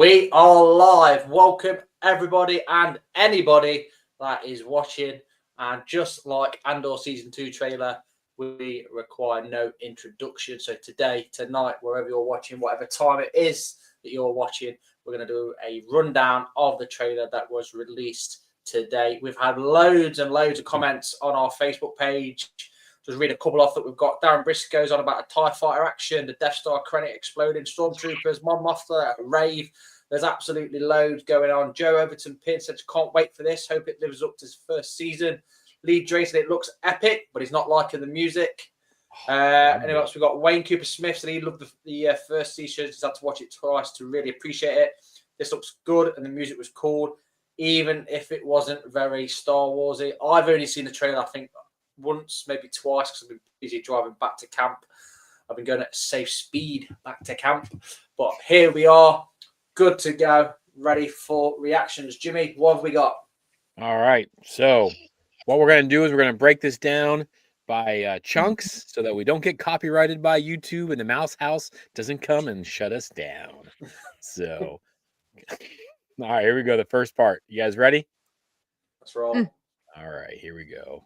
We are live. Welcome everybody and anybody that is watching. And just like Andor Season 2 trailer, we require no introduction. So tonight, wherever you're watching, whatever time it is that you're watching, we're going to do a rundown of the trailer that was released today. We've had loads and loads of comments on our Facebook page. Just read a couple off that we've got. Darren Briscoe's on about a TIE fighter action, the Death Star credit exploding, Stormtroopers, Mon Mothma, rave. There's absolutely loads going on. Joe Overton Pin said, can't wait for this. Hope it lives up to his first season. Lee Dre said it looks epic, but he's not liking the music. Anyway, else we've got Wayne Cooper Smith said he loved the first season. He's had to watch it twice to really appreciate it. This looks good, and the music was cool, even if it wasn't very Star Warsy. I've only seen the trailer, I think, once, maybe twice, because I've been busy driving back to camp. I've been going at safe speed back to camp. But here we are, good to go, ready for reactions. Jimmy, what have we got? All right. So what we're going to do is we're going to break this down by chunks so that we don't get copyrighted by YouTube and the Mouse House doesn't come and shut us down. So, all right, here we go. The first part. You guys ready? Let's roll. All right, here we go.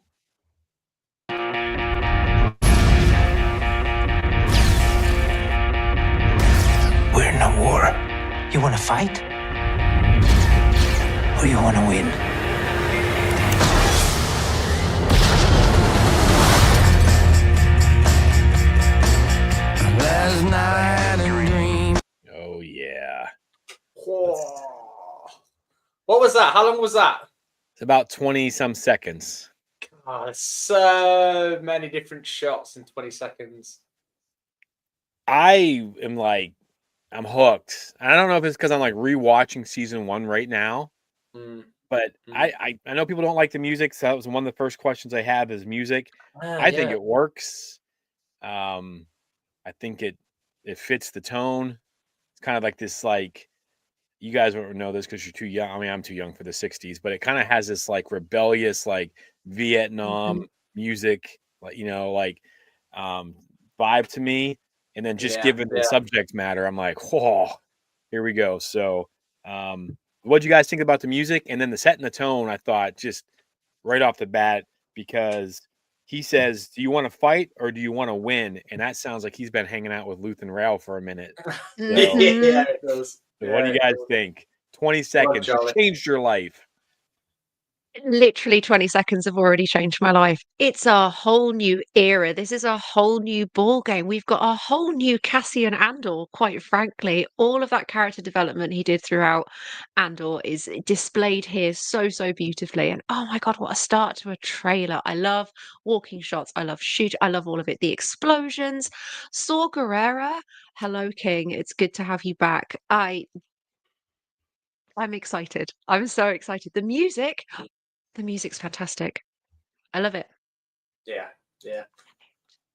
We're in a war. You want to fight? Or you want to win? Last night a dream. Oh, yeah. Whoa. What was that? How long was that? It's about 20-some seconds. God, so many different shots in 20 seconds. I am like, I'm hooked. I don't know if it's because I'm like rewatching season 1 right now, but I know people don't like the music. So that was one of the first questions I have is music. I think it works. I think it fits the tone. It's kind of like this, like, you guys won't know this because you're too young. I mean, I'm too young for the 60s, but it kind of has this like rebellious, like Vietnam music, like, you know, like vibe to me. And then just given the subject matter, I'm like, whoa, here we go. So what do you guys think about the music? And then the set and the tone, I thought just right off the bat, because he says, do you want to fight or do you want to win? And that sounds like he's been hanging out with Luthen Rail for a minute. So, Yeah, it does. so what do you guys think? 20 seconds changed your life. Literally 20 seconds have already changed my life. It's a whole new era. This is a whole new ball game. We've got a whole new Cassian Andor, quite frankly. All of that character development he did throughout Andor is displayed here so, so beautifully. And oh my God, what a start to a trailer. I love walking shots. I love shoot. I love all of it. The explosions. Saw Gerrera. Hello, King. It's good to have you back. I'm excited. I'm so excited. The music's fantastic. I love it. Yeah.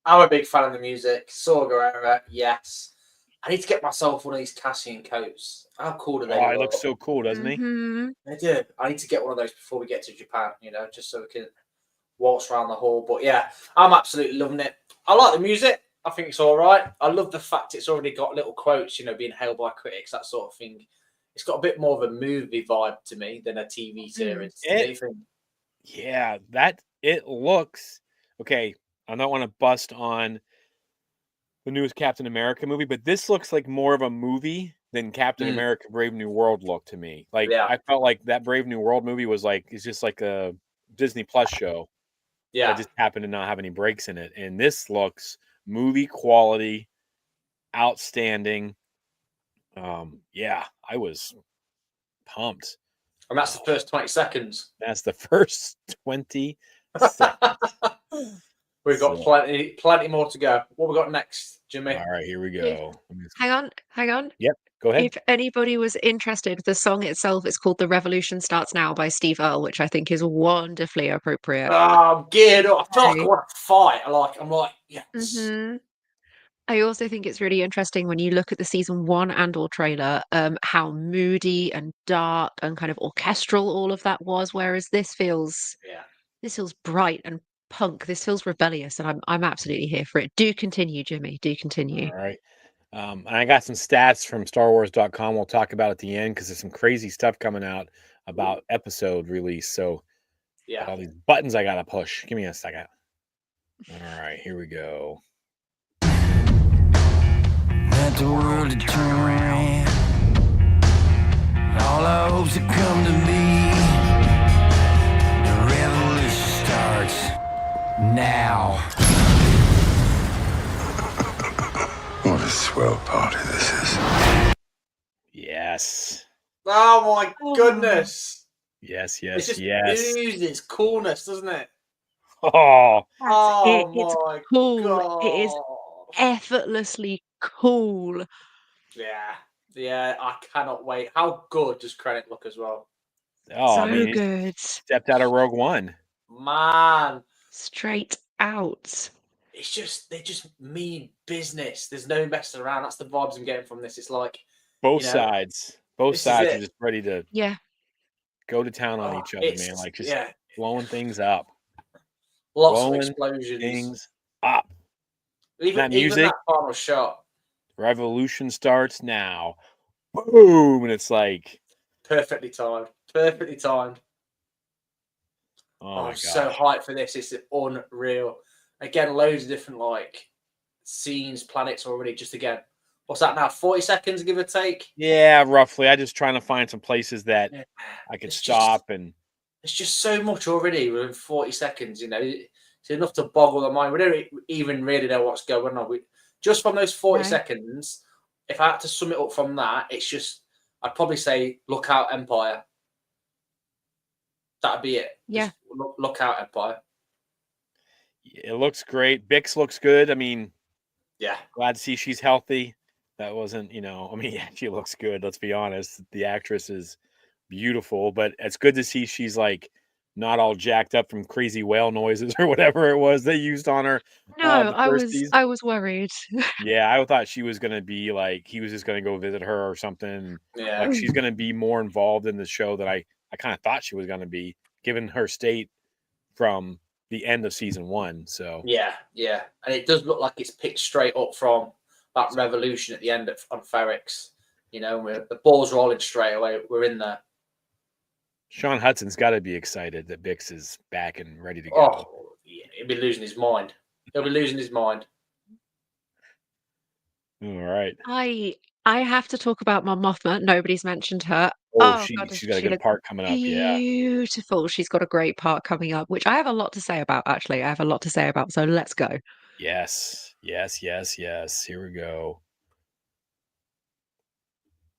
I'm a big fan of the music. Saw Gerrera, yes. I need to get myself one of these Cassian coats. How cool do they look? Oh, he looks so cool, doesn't he? They do. I need to get one of those before we get to Japan, you know, just so we can waltz around the hall. But yeah, I'm absolutely loving it. I like the music. I think it's all right. I love the fact it's already got little quotes, you know, being hailed by critics, that sort of thing. It's got a bit more of a movie vibe to me than a TV series. Yeah, that it looks okay. I don't want to bust on the newest Captain America movie, but this looks like more of a movie than Captain America Brave New World looked to me. Like I felt like that Brave New World movie was like, it's just like a Disney Plus show. Yeah. That just happened to not have any breaks in it. And this looks movie quality, outstanding. Yeah, I was pumped. And that's the first 20 seconds. That's the first 20 seconds. We've got plenty more to go. What we got next, Jimmy? All right, here we go. Hang on. Yep, go ahead. If anybody was interested, the song itself is called The Revolution Starts Now by Steve Earle, which I think is wonderfully appropriate. I'm geared up. I feel like I want to fight. I'm like, yes. I also think it's really interesting when you look at the season 1 Andor trailer, how moody and dark and kind of orchestral all of that was, whereas this feels bright and punk. This feels rebellious, and I'm absolutely here for it. Do continue, Jimmy. Do continue. All right. And I got some stats from StarWars.com. We'll talk about at the end because there's some crazy stuff coming out about episode release. So, Yeah. all these buttons I gotta push. Give me a second. All right, here we go. Let the world turn around. All our hopes have come to be. The revolution starts now. What a swell party this is. Yes. Oh my goodness. Yes, It yes, just yes. oozes coolness, doesn't it? Oh, Oh It's my cool. It is god. effortlessly cool. Yeah. Yeah, I cannot wait. How good does Krennic look as well? I So mean, he good. stepped out of Rogue One. Man, Straight out. they just mean business. There's no messing around. That's the vibes I'm getting from this. It's like Both you know, sides. Both this is sides are it. just ready to Yeah. go to town on Oh, each other, man. Like just yeah, blowing things up. lots of Blowing explosions. things up. Even That music, that final shot, revolution starts now. Boom. And it's like, perfectly timed. Perfectly timed. oh my I'm so gosh. hyped for this. It's unreal. Again, loads of different like scenes, planets already. Just again, what's that now? 40 seconds, give or take. Yeah, roughly. I just trying to find some places that Yeah. I could It's stop and It's just so much already within 40 seconds. It's enough to boggle the mind. We don't even really know what's going on. Just from those 40 No. seconds, if I had to sum it up from that, it's just I'd probably say look out Empire. That'd be it. Yeah. Just look out Empire. it looks great. Bix looks good. I mean, Yeah. glad to see she's healthy. That wasn't, I mean, yeah, she looks good. Let's be honest. The actress is beautiful, but it's good to see she's like not all jacked up from crazy whale noises or whatever it was they used on her No, the first season. I was worried. Yeah, I thought she was gonna be like he was just gonna go visit her or something. Yeah. Like she's gonna be more involved in the show that I kind of thought she was gonna be, given her state from the end of season 1. So Yeah. Yeah. And it does look like it's picked straight up from that revolution at the end on Ferrix. The ball's rolling straight away. We're in there. Sean Hudson's got to be excited that Bix is back and ready to go. Oh, yeah, he'll be losing his mind. He'll be losing his mind. All right. I have to talk about my Mothma. Nobody's mentioned her. Oh, Oh god, she's does got a she good look part coming up. Yeah. beautiful. She's got a great part coming up, which I have a lot to say about, actually. I have a lot to say about, so let's go. Yes. Yes. Yes. Yes. Here we go.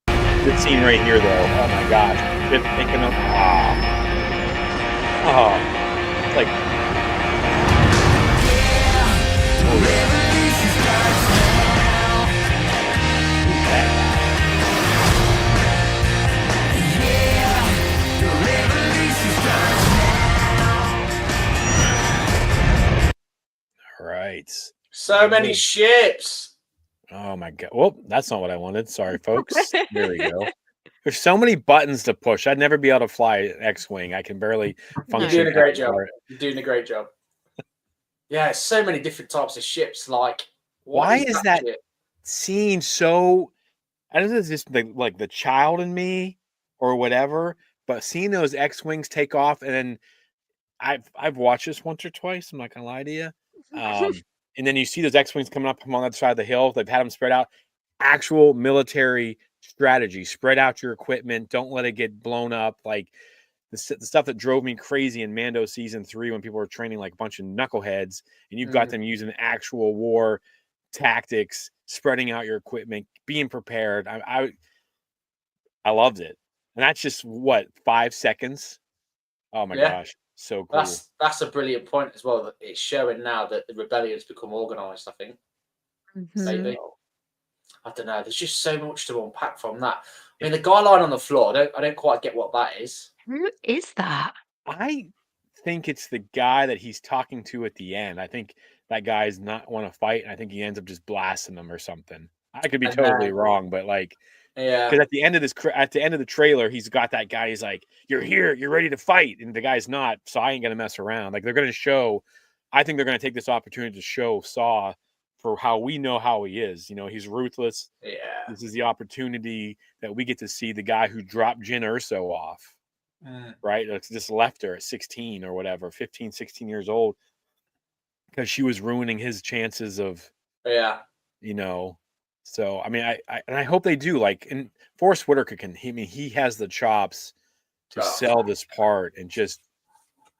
This scene right here, though. Oh my gosh. Just thinking of it's like all right. So many ships. Oh my god. Well, that's not what I wanted. Sorry, folks. There we go. There's so many buttons to push. I'd never be able to fly an X-wing. I can barely You're function. doing a great job. for it. You're doing a great job. Yeah, so many different types of ships. Like, Why is that ship? scene so? I don't know if it's just like the child in me or whatever, but seeing those X-wings take off, and then I've watched this once or twice. I'm not gonna lie to you. And then you see those X-wings coming up from on the other side of the hill. They've had them spread out. Actual military strategy: spread out your equipment. Don't let it get blown up. Like the stuff that drove me crazy in Mando season 3 when people were training like a bunch of knuckleheads, and you've got them using actual war tactics, spreading out your equipment, being prepared. I loved it, and that's just what 5 seconds. Oh my gosh, so cool. That's a brilliant point as well. That it's showing now that the rebellion has become organised. I think maybe. I don't know. There's just so much to unpack from that. I mean, the guy lying on the floor. I don't quite get what that is. Who is that? I think it's the guy that he's talking to at the end. I think that guy's not want to fight, and I think he ends up just blasting them or something. I could be totally wrong, but like, yeah, because at the end of the trailer, he's got that guy. He's like, "You're here, you're ready to fight," and the guy's not. So I ain't gonna mess around. Like they're gonna show. I think they're gonna take this opportunity to show Saw for how we know how he is. He's ruthless. Yeah. This is the opportunity that we get to see the guy who dropped Jyn Erso off, right? Just left her at 16 or whatever, 15, 16 years old, because she was ruining his chances of, So, I mean, I hope they do. Like, and Forrest Whitaker he has the chops to sell this part and just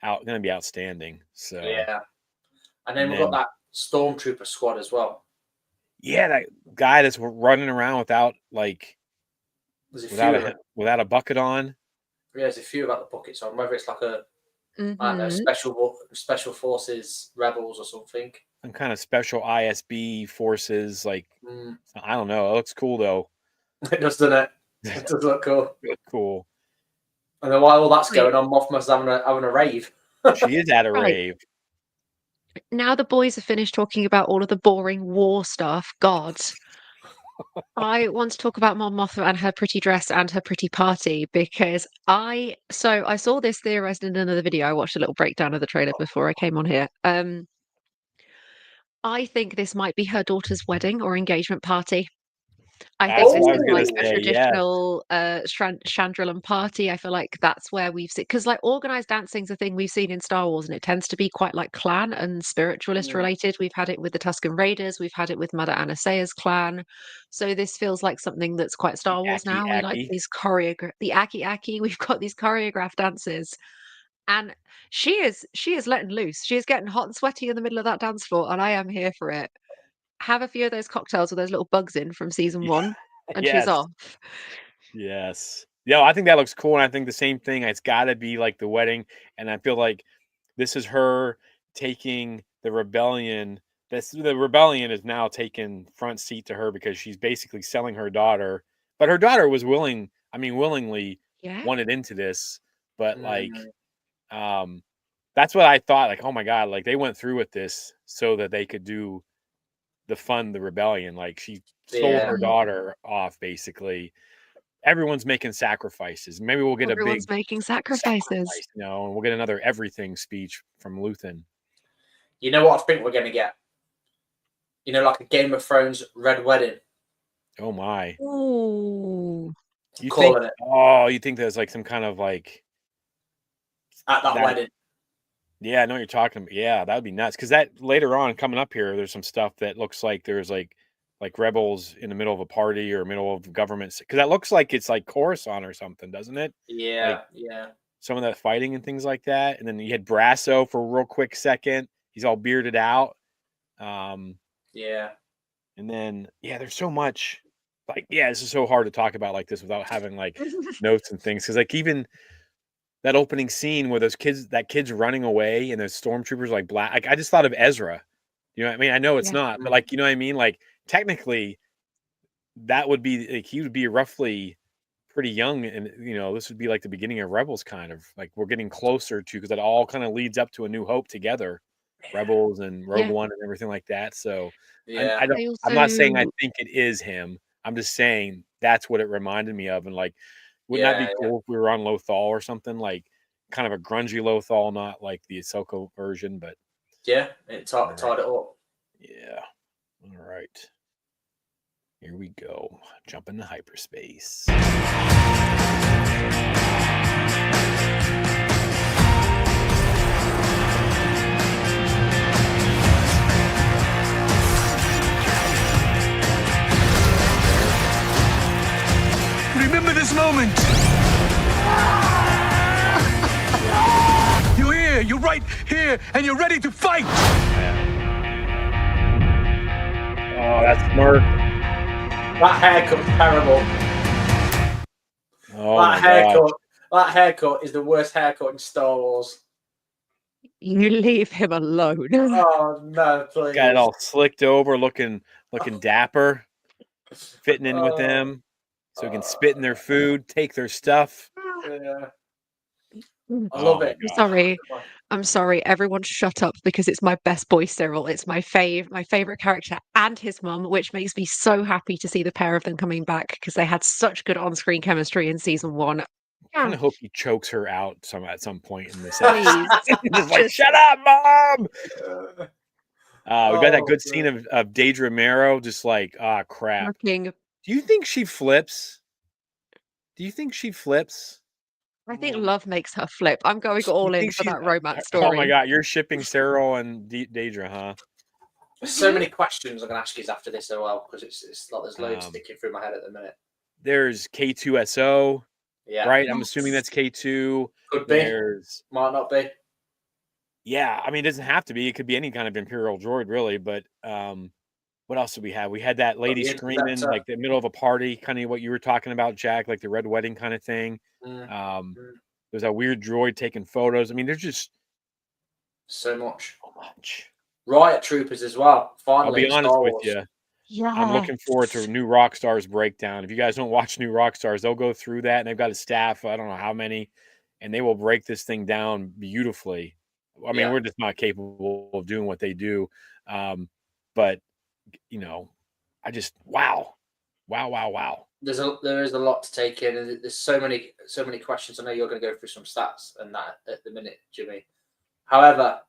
going to be outstanding. So yeah. And then we've got that Stormtrooper squad as well. Yeah, that guy that's running around without without a bucket on. Yeah, there's a few about the buckets on, whether it's like a I don't know, special forces rebels or something. Some kind of special ISB forces, I don't know. It looks cool though. It does, doesn't it? It does look cool. Cool. And then while all that's going on, Mothma's having a rave. She is at a rave. Now the boys have finished talking about all of the boring war stuff. God. I want to talk about Mon Mothma and her pretty dress and her pretty party because I saw this theorized in another video. I watched a little breakdown of the trailer before I came on here. I think this might be her daughter's wedding or engagement party. I think this is like a traditional Chandrilan party. I feel like that's where we've seen, because like organized dancing's a thing we've seen in Star Wars, and it tends to be quite like clan and spiritualist related. We've had it with the Tusken Raiders, we've had it with Mother Anastaea's clan. So this feels like something that's quite Star Wars now. We like these the Aki, we've got these choreographed dances. And she is letting loose. She is getting hot and sweaty in the middle of that dance floor, and I am here for it. Have a few of those cocktails with those little bugs in from season 1, and she's off. Yes. Yeah, I think that looks cool, and I think the same thing. It's got to be like the wedding, and I feel like this is her taking the rebellion. The rebellion is now taking front seat to her because she's basically selling her daughter. But her daughter was willingly wanted into this. But that's what I thought. Like, oh my God, like they went through with this so that they could do the rebellion. Like she sold her daughter off basically. Everyone's making sacrifices. Maybe we'll get Everyone's making sacrifices. And we'll get another everything speech from Luthen. You know what I think we're going to get? Like a Game of Thrones red wedding. Oh my! Ooh, you think there's like some kind of like at that wedding? Yeah, I know what you're talking about. Yeah, that would be nuts. Because that later on coming up here, there's some stuff that looks like there's like rebels in the middle of a party or middle of government. Because that looks like it's like Coruscant or something, doesn't it? Yeah, Some of that fighting and things like that. And then you had Brasso for a real quick second. He's all bearded out. Yeah. And then, there's so much. This is so hard to talk about like this without having like notes and things. Because like even that opening scene where that kid's running away and those stormtroopers like black. Like I just thought of Ezra. You know what I mean? I know it's not, but like, you know what I mean? Like technically that would be like, he would be roughly pretty young. And, this would be like the beginning of Rebels kind of like we're getting closer to, because that all kind of leads up to A New Hope together, Rebels and Rogue One and everything like that. So I'm not saying I think it is him. I'm just saying that's what it reminded me of. And like, wouldn't that be cool if we were on Lothal or something, like kind of a grungy Lothal, not like the Ahsoka version, but it tied it up. Yeah. All right. Here we go. Jump into hyperspace. Remember this moment. You're here. You're right here, and you're ready to fight. Oh, that's Mark. That haircut's terrible. Oh, that haircut is the worst haircut in Star Wars. You leave him alone. Oh no, please. Got it all slicked over, looking dapper, fitting in with them, so he can spit in their food, take their stuff. Yeah. I love it. I'm sorry. Everyone shut up because it's my best boy Cyril. It's my favorite character and his mum, which makes me so happy to see the pair of them coming back because they had such good on-screen chemistry in season 1. I kind of hope he chokes her out at some point in this episode. Just like, shut up, Mom! We got that good scene man. of Deidre Mero, just like, ah, crap. Fucking, Do you think she flips? Do you think she flips? I think love makes her flip. I'm going You all in think for she's? that romance Oh my story. god, you're shipping Cyril and Deidre, huh? There's so many questions I'm gonna ask you after this as well because it's like there's loads Um, sticking through my head at the minute. There's K2SO, Yeah, right? I'm assuming Yes. that's K2. could be, There's might not be. Yeah, I mean, it doesn't have to be. It could be any kind of Imperial droid, really. But what else did we have? We had that Got lady the screaming interceptor. like the middle of a party, kind of what you were talking about, Jack, like the red wedding kind of thing. Mm, Um, mm. there's that weird droid taking photos. I mean, there's just So much. so much. Riot Troopers as well. I'll Finally be in honest Star with Wars. you. I'm looking forward to Yes. New Rockstars breakdown. If you guys don't watch New Rockstars, they'll go through that, and they've got a staff. I don't know how many, and they will break this thing down beautifully. I mean, Yeah, we're just not capable of doing what they do. But I just wow. there is a lot to take in, and there's so many questions. I know you're going to go through some stats and that at the minute, Jimmy. However,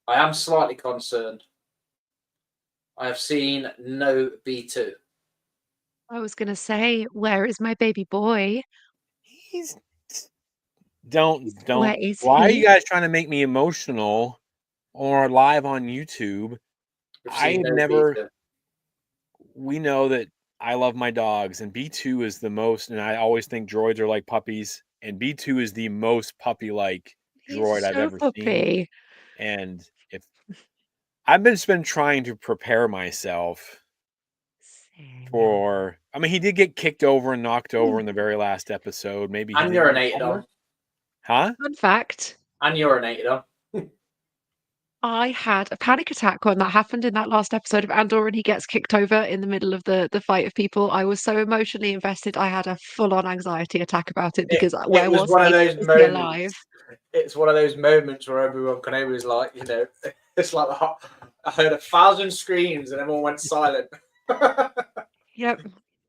I am slightly concerned. I have seen no B2. I was going to say, where is my baby boy? He's don't Where is why are you he? guys trying to make me emotional or live on YouTube? We've I seen have no never B2. we know that I love my dogs, and B2 is the most, and I always think droids are like puppies, and B2 is the most puppy-like He's droid I've so ever seen. puppy. And if I've just been trying to prepare myself Same. for, I mean, he did get kicked over and knocked over Ooh. in the very last episode. Maybe he And didn't urinated recover. on. Huh? Fun fact, And urinated on. I had a panic attack when that happened in that last episode of Andor and he gets kicked over in the middle of the fight of people. I was so emotionally invested. I had a full-on anxiety attack about it because It where was was one of he? those Is he alive? moments. It's one of those moments where everyone kind of was like, it's like I heard 1,000 screams and everyone went silent. Yep.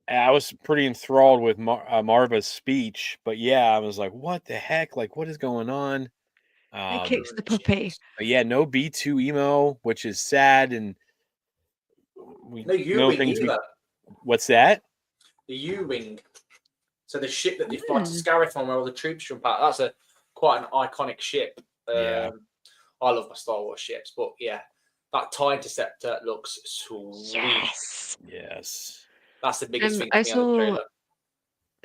I was pretty enthralled with Marva's speech, but yeah, I was like, "What the heck? Like, what is going on?" They kicked the puppy. But yeah, no B2 emo, which is sad, and we No know U-wing things. either. What's that? The U-wing. So the ship that they fly to Hmm. Scarif on where all the troops jump out. That's quite an iconic ship. Yeah. I love my Star Wars ships, but yeah, that TIE Interceptor looks sweet. Yes. That's the biggest thing I to me on the saw trailer.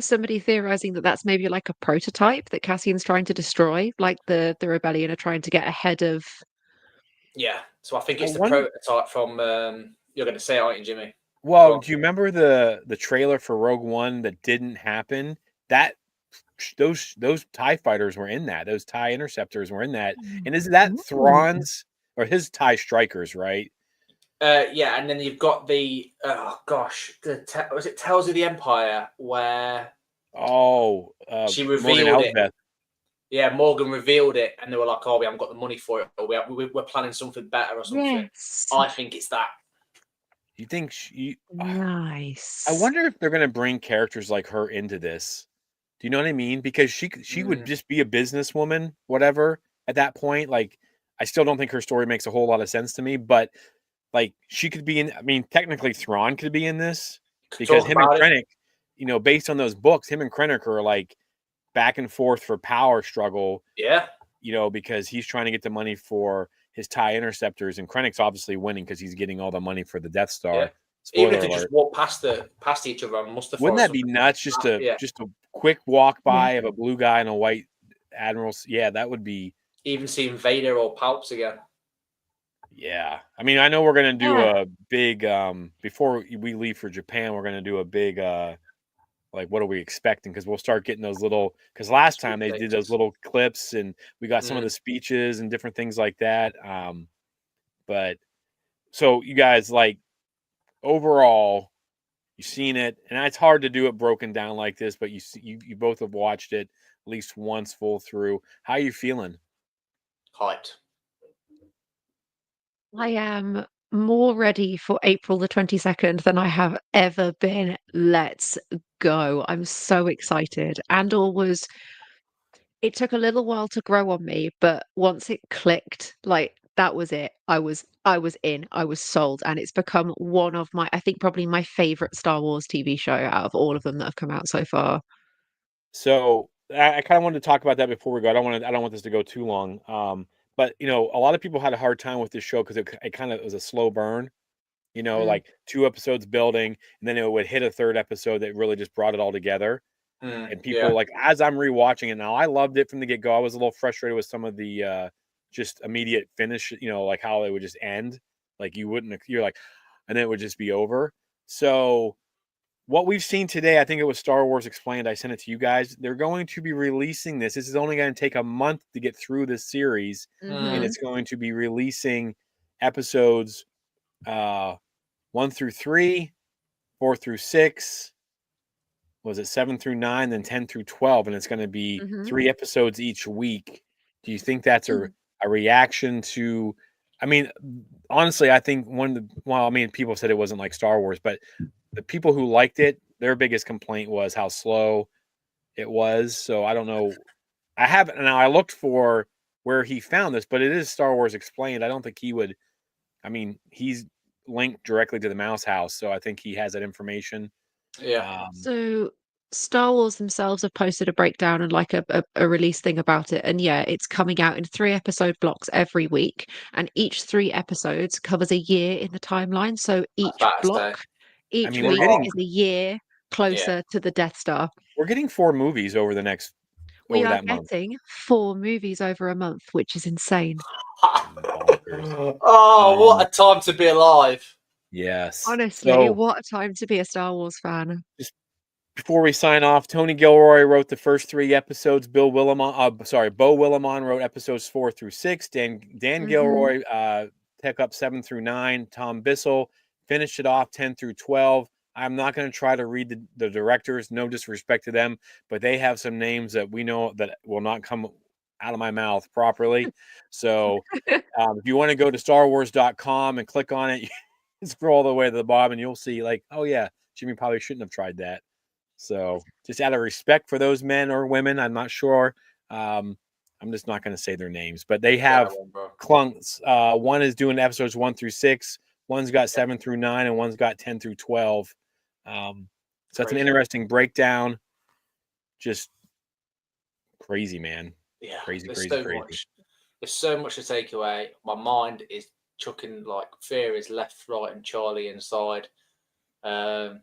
somebody theorizing that that's maybe like a prototype that Cassian's trying to destroy, like the rebellion are trying to get ahead of. Yeah, so I think I it's the wonder- prototype from. You're going to say, aren't you, Jimmy? Well, do you remember the trailer for Rogue One that didn't happen? That those TIE fighters were in that. Those TIE interceptors were in that. And is that Ooh. Thrawn's or his TIE strikers, right? Yeah, and then you've got the was it Tales of the Empire where she revealed Morgan it. Elsbeth. Yeah, Morgan revealed it, and they were like, "Oh, we haven't got the money for it, or we're planning something better or something." Yes. I think it's that. You think Nice. I wonder if they're going to bring characters like her into this. Do you know what I mean? Because she would just be a businesswoman, whatever, at that point. Like, I still don't think her story makes a whole lot of sense to me, but like she could be in. I mean, technically, Thrawn could be in this because him and Krennic, based on those books, him and Krennic are like back and forth for power struggle. Yeah. Because he's trying to get the money for his TIE interceptors, and Krennic's obviously winning because he's getting all the money for the Death Star. Yeah. Spoiler Even if they alert. just walk past each other on Mustafar. Wouldn't that be nuts? Just a quick walk by of a blue guy and a white admiral. Yeah, that would be. Even seeing Vader or Palps again. Yeah, I mean, I know we're gonna do a big before we leave for Japan. We're gonna do a big like, what are we expecting? Because we'll start getting those little. Because last time they did those little clips, and we got some of the speeches and different things like that. But so you guys, like, overall, you've seen it, and it's hard to do it broken down like this, but you both have watched it at least once full through. How are you feeling? Hyped. I am more ready for April the 22nd than I have ever been. Let's go. I'm so excited. Andor it took a little while to grow on me, but once it clicked, like that was it. I was I was in, I was sold, and it's become one of I think probably my favorite Star Wars TV show out of all of them that have come out so far. So I kind of wanted to talk about that before we go. I don't want this to go too long. But a lot of people had a hard time with this show because it kind of was a slow burn. Like 2 episodes building, and then it would hit a third episode that really just brought it all together. And people like, as I'm rewatching it now, I loved it from the get go. I was a little frustrated with some of the just immediate finish, like how it would just end. Like you're like, and then it would just be over. So what we've seen today, I think it was Star Wars Explained. I sent it to you guys. They're going to be releasing this. This is only going to take a month to get through this series, and it's going to be releasing episodes 1 through 3, 4 through 6. Was it 7 through 9, then 10 through 12, and it's going to be 3 episodes each week. Do you think that's a reaction to? I mean, honestly, I think people said it wasn't like Star Wars, but the people who liked it, their biggest complaint was how slow it was. So I don't know. I looked for where he found this, but it is Star Wars Explained. I don't think he would. I mean, he's linked directly to the Mouse House, so I think he has that information. Yeah. So Star Wars themselves have posted a breakdown and like a release thing about it. And yeah, it's coming out in 3-episode blocks every week. And each 3 episodes covers a year in the timeline. So each block, each week is a year closer to the Death Star. We're getting 4 movies over that month. Getting 4 movies over a month, which is insane. Oh, what a time to be alive. Yes. Honestly, what a time to be a Star Wars fan. Just before we sign off, Tony Gilroy wrote the first 3 episodes. Bo Willimon wrote episodes 4 through 6. Dan Gilroy took up 7 through 9. Tom Bissell finished it off 10 through 12. I'm not going to try to read the directors, no disrespect to them, but they have some names that we know that will not come out of my mouth properly. So if you want to go to starwars.com and click on it, scroll all the way to the bottom and you'll see like, oh yeah, Jimmy probably shouldn't have tried that. So just out of respect for those men or women, I'm not sure. I'm just not going to say their names, but they have clunks. One is doing episodes 1 through 6. One's got 7 through 9 and one's got 10 through 12. So that's an interesting breakdown. Just crazy, man. Yeah. Crazy. Much. There's so much to take away. My mind is chucking like fear is left, right, and Charlie inside. God,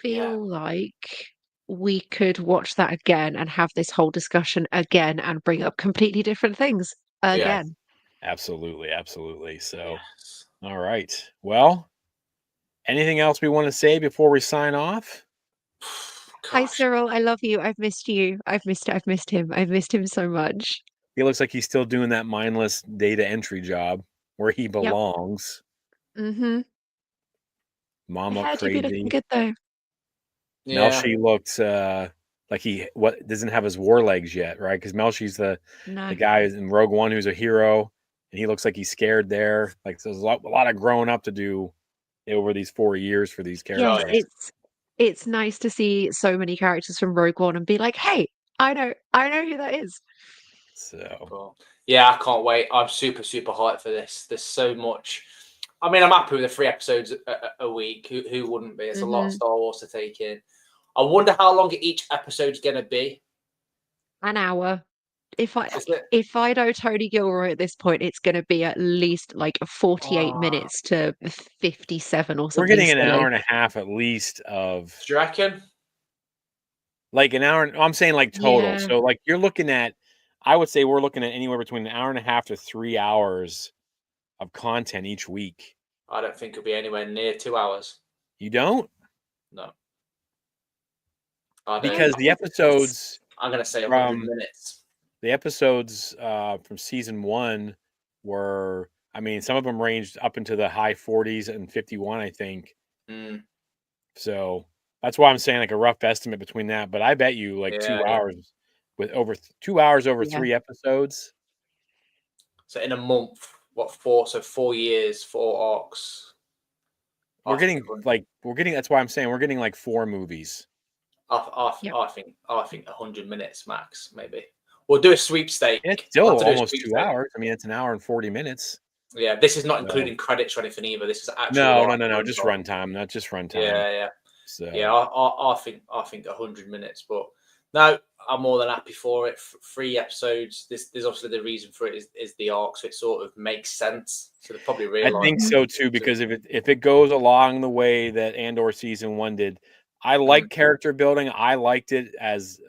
like we could watch that again and have this whole discussion again and bring up completely different things again. Yeah. Absolutely. So, all right. Well, anything else we want to say before we sign off? Hi, Cyril. I love you. I've missed you. I've missed him. I've missed him so much. He looks like he's still doing that mindless data entry job where he belongs. Mm-hmm. Mom looked crazy. Looking good though. Yeah. Melshi looks like he doesn't have his war legs yet, right? Because Melshi's the guy in Rogue One who's a hero, and he looks like he's scared there. Like there's a lot of growing up to do over these 4 years for these characters. Yeah, it's nice to see so many characters from Rogue One and be like, hey, I know who that is. So cool. Yeah, I can't wait. I'm super hyped for this. There's so much. I mean, I'm happy with the 3 episodes a week. Who wouldn't be? It's a lot of Star Wars to take in. I wonder how long each episode's going to be. An hour. If I know Tony Gilroy at this point, it's going to be at least like 48 minutes to 57 or something. We're getting an hour and a half at least of. Do you reckon? Like an hour. I'm saying like total. Yeah. So like you're looking at. I would say we're looking at anywhere between an hour and a half to 3 hours of content each week. I don't think it'll be anywhere near 2 hours. You don't? No. Because the episodes. I'm going to say 100 minutes. The episodes from season 1 were, I mean, some of them ranged up into the high 40s and 51, I think. So that's why I'm saying like a rough estimate between that. But I bet you like 2 hours with over 2 hours over 3 episodes. So in a month, what 4? So 4 years, 4 arcs. That's why I'm saying we're getting like 4 movies. I think 100 minutes max, maybe. We'll do a sweepstake. It's still almost 2 hours. I mean, it's an hour and 40 minutes. Yeah, this is not including credits or anything either. This is actual. No. Just runtime, not just runtime. Yeah. So yeah, I think 100 minutes, but no, I'm more than happy for it. 3 episodes. There's obviously the reason for it is the arc, so it sort of makes sense. So they probably I realize. think so too, because if it goes along the way that Andor season 1 did, I like character building. I liked it as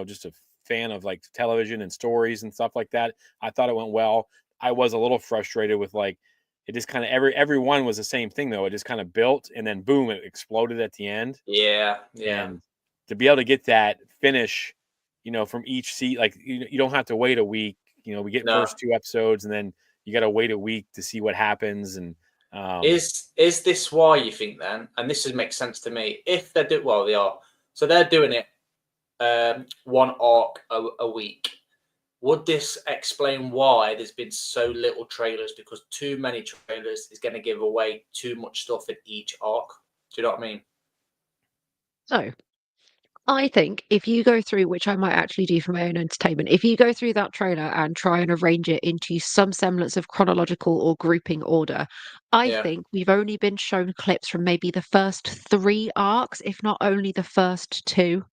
just a fan of like television and stories and stuff like that. I thought it went well. I was a little frustrated with like it just kind of every one was the same thing though. It just kind of built and then boom, it exploded at the end. Yeah. And to be able to get that finish, from each seat, like you don't have to wait a week. We get first 2 episodes and then you got to wait a week to see what happens. And is this why you think then? And this makes sense to me. If they do well, they are. So they're doing it 1 arc a week. Would this explain why there's been so little trailers? Because too many trailers is going to give away too much stuff in each arc. Do you know what I mean? So, I think if you go through, which I might actually do for my own entertainment, if you go through that trailer and try and arrange it into some semblance of chronological or grouping order, I think we've only been shown clips from maybe the first 3 arcs, if not only the first 2.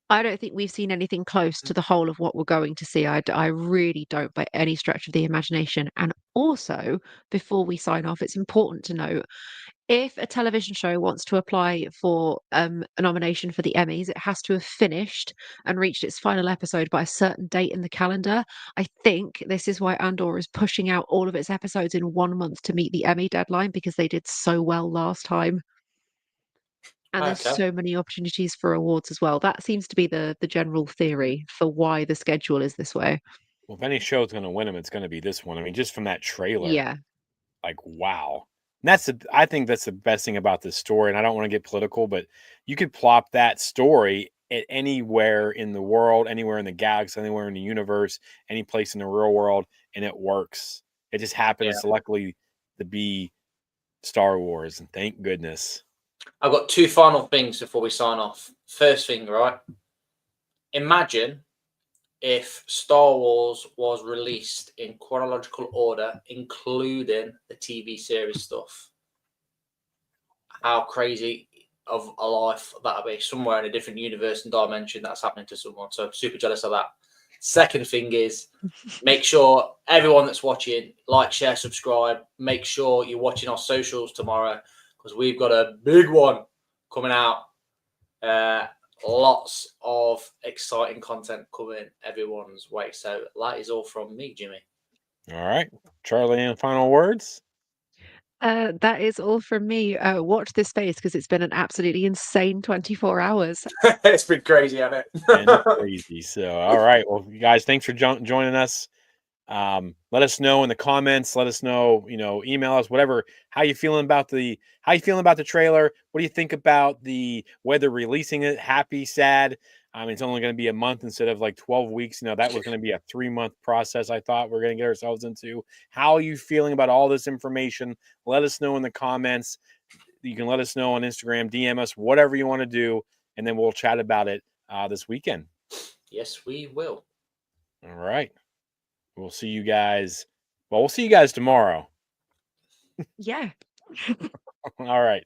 I don't think we've seen anything close to the whole of what we're going to see. I really don't, by any stretch of the imagination. And also, before we sign off, it's important to note if a television show wants to apply for a nomination for the Emmys, it has to have finished and reached its final episode by a certain date in the calendar. I think this is why Andor is pushing out all of its episodes in 1 month to meet the Emmy deadline because they did so well last time. And there's so many opportunities for awards as well. That seems to be the general theory for why the schedule is this way. Well, if any show's going to win them, it's going to be this one. I mean, just from that trailer, Yeah. like wow. And I think that's the best thing about this story. And I don't want to get political, but you could plop that story at anywhere in the world, anywhere in the galaxy, anywhere in the universe, any place in the real world, and it works. It just happens to luckily to be Star Wars, and thank goodness. I've got 2 final things before we sign off. First thing, right? Imagine if Star Wars was released in chronological order, including the TV series stuff. How crazy of a life that would be. Somewhere in a different universe and dimension that's happening to someone. So super jealous of that. Second thing is, make sure everyone that's watching, like, share, subscribe. Make sure you're watching our socials tomorrow because we've got a big one coming out. Lots of exciting content coming everyone's way. So that is all from me, Jimmy. All right. Charlie, any final words? That is all from me. Watch this space because it's been an absolutely insane 24 hours. It's been crazy, hasn't it? And crazy. So, all right. Well, you guys, thanks for joining us. Let us know in the comments. Let us know, email us, whatever. How you feeling about the trailer? What do you think about whether releasing it? Happy, sad? I mean, it's only going to be a month instead of like 12 weeks. That was going to be a 3-month process. I thought we're going to get ourselves into. How are you feeling about all this information? Let us know in the comments. You can let us know on Instagram, DM us, whatever you want to do, and then we'll chat about it this weekend. Yes, we will. All right. We'll see you guys. Well, we'll see you guys tomorrow. Yeah. All right.